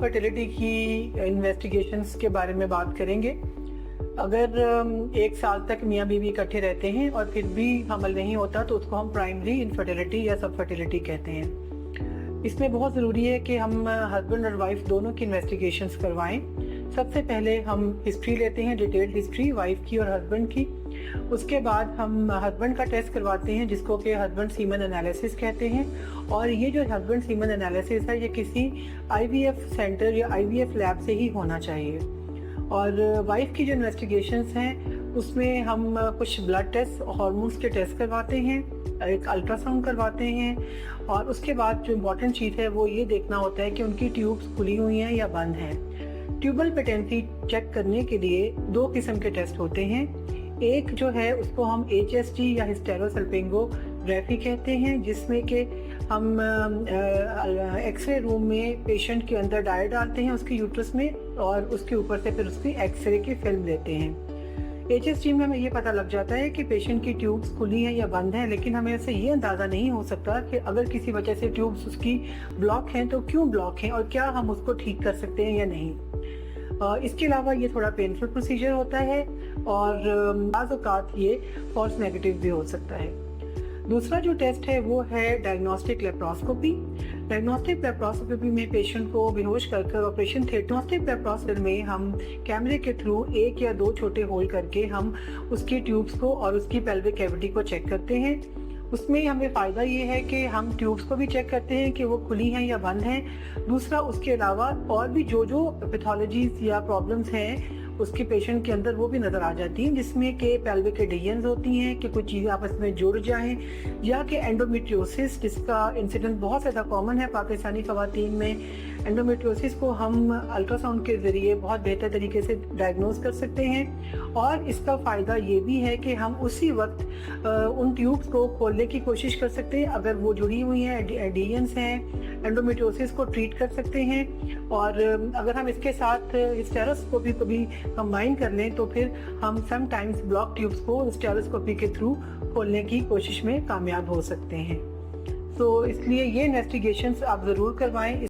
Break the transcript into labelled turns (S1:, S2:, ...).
S1: Infertility की investigations के बारे में बात करेंगे। अगर 1 साल तक मियाँ बीवी इकट्ठे रहते हैं और फिर भी हमल नहीं होता तो उसको हम प्राइमरी इनफर्टिलिटी या सबफर्टिलिटी कहते हैं। इसमें बहुत ज़रूरी है कि हम हस्बैंड और वाइफ दोनों की इन्वेस्टिगेशंस करवाएं। सबसे पहले हम हिस्ट्री लेते हैं, डिटेल्ड हिस्ट्री वाइफ की और हस्बैंड की। उसके बाद हम हस्बैंड का टेस्ट करवाते हैं जिसको कि हस्बैंड सीमन एनालिसिस कहते हैं। और ये जो हस्बैंड सीमन एनालिसिस है ये किसी IVF सेंटर या IVF लैब से ही होना चाहिए। और वाइफ की जो इन्वेस्टिगेशंस हैं उसमें हम कुछ ब्लड टेस्ट, हार्मोन्स के टेस्ट करवाते हैं, एक अल्ट्रासाउंड करवाते हैं। और उसके बाद जो इम्पॉर्टेंट चीज़ है वो ये देखना होता है कि उनकी ट्यूब्स खुली हुई हैं या बंद हैं। ट्यूबल पेटेंसी चेक करने के लिए 2 किस्म के टेस्ट होते हैं। एक जो है उसको हम HSG या हिस्टेरोसल्पिंगोग्राफी कहते हैं, जिसमें कि हम एक्सरे रूम में पेशेंट के अंदर डायर डालते हैं उसके यूट्रस में और उसके ऊपर से फिर उसकी एक्सरे की फिल्म लेते हैं। HSG में हमें ये पता लग जाता है कि पेशेंट की ट्यूब्स खुली हैं या बंद हैं, लेकिन हमें इससे ये अंदाज़ा नहीं हो सकता कि अगर किसी वजह से ट्यूब्स उसकी ब्लॉक हैं तो क्यों ब्लॉक हैं और क्या हम उसको ठीक कर सकते हैं या नहीं। इसके अलावा ये थोड़ा पेनफुल प्रोसीजर होता है और बाज़ औक़ात ये फॉल्स नेगेटिव भी हो सकता है। दूसरा जो टेस्ट है वो है डायग्नोस्टिक लेप्रोस्कोपी। डायग्नोस्टिक लेप्रोस्कोपी में पेशेंट को बेहोश कर ऑपरेशन थिएटर लेप्रोस्कोपी में हम कैमरे के थ्रू 1 या 2 छोटे होल करके हम उसकी ट्यूब्स को और उसकी पेल्विक कैविटी को चेक करते हैं। उसमें हमें फ़ायदा ये है कि हम ट्यूब्स को भी चेक करते हैं कि वो खुली हैं या बंद हैं। दूसरा, उसके अलावा और भी जो पैथोलॉजीज या प्रॉब्लम्स हैं उसके पेशेंट के अंदर वो भी नज़र आ जाती हैं, जिसमें कि पेल्विक एडियंस होती हैं कि कुछ चीज़ें आपस में जुड़ जाएं, या कि एंडोमेट्रियोसिस जिसका इंसिडेंट बहुत ज़्यादा कॉमन है पाकिस्तानी ख़वातीन में। एंडोमेट्रियोसिस को हम अल्ट्रासाउंड के ज़रिए बहुत बेहतर तरीके से डायग्नोज कर सकते हैं। और इसका फ़ायदा ये भी है कि हम उसी वक्त उन ट्यूब्स को खोलने की कोशिश कर सकते हैं अगर वो जुड़ी हुई हैं, एडियंस हैं, एंडोमेट्रियोसिस को ट्रीट कर सकते हैं। और अगर हम इसके साथ हिस्टेरोस्कोपी को भी कंबाइन कर लें तो फिर हम समटाइम्स ब्लॉक ट्यूब्स को हिस्टेरोस्कोपी के थ्रू खोलने की कोशिश में कामयाब हो सकते हैं। तो इसलिए ये इन्वेस्टिगेशंस आप ज़रूर करवाएं।